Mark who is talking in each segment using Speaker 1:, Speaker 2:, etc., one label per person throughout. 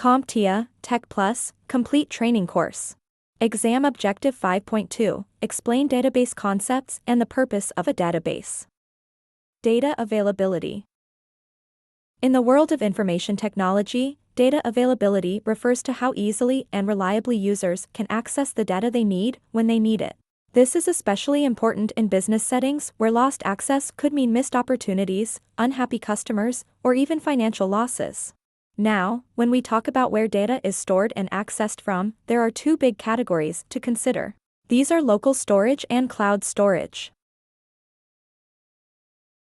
Speaker 1: CompTIA Tech Plus Complete Training Course. Exam Objective 5.2 Explain database concepts and the purpose of a database. Data availability. In the world of information technology, data availability refers to how easily and reliably users can access the data they need when they need it. This is especially important in business settings where lost access could mean missed opportunities, unhappy customers, or even financial losses. Now, when we talk about where data is stored and accessed from, there are two big categories to consider. These are local storage and cloud storage.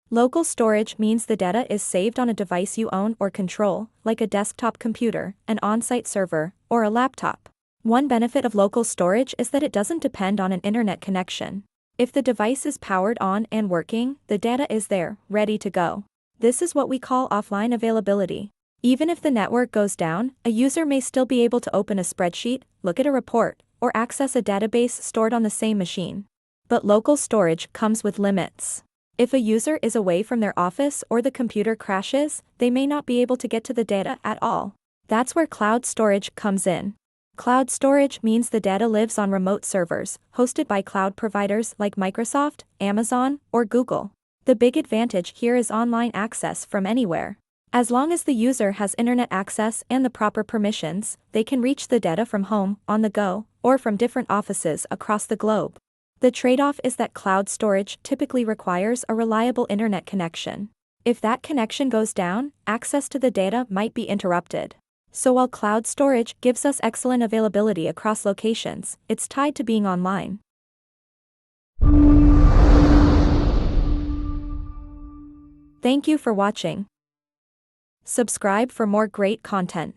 Speaker 1: Local storage means the data is saved on a device you own or control, like a desktop computer, an on-site server, or a laptop. One benefit of local storage is that it doesn't depend on an internet connection. If the device is powered on and working, the data is there, ready to go. This is what we call offline availability. Even if the network goes down, a user may still be able to open a spreadsheet, look at a report, or access a database stored on the same machine. But local storage comes with limits. If a user is away from their office or the computer crashes, they may not be able to get to the data at all. That's where cloud storage comes in. Cloud storage means the data lives on remote servers, hosted by cloud providers like Microsoft, Amazon, or Google. The big advantage here is online access from anywhere. As long as the user has internet access and the proper permissions, they can reach the data from home, on the go, or from different offices across the globe. The trade-off is that cloud storage typically requires a reliable internet connection. If that connection goes down, access to the data might be interrupted. So while cloud storage gives us excellent availability across locations, it's tied to being online. Thank you for watching. Subscribe for more great content.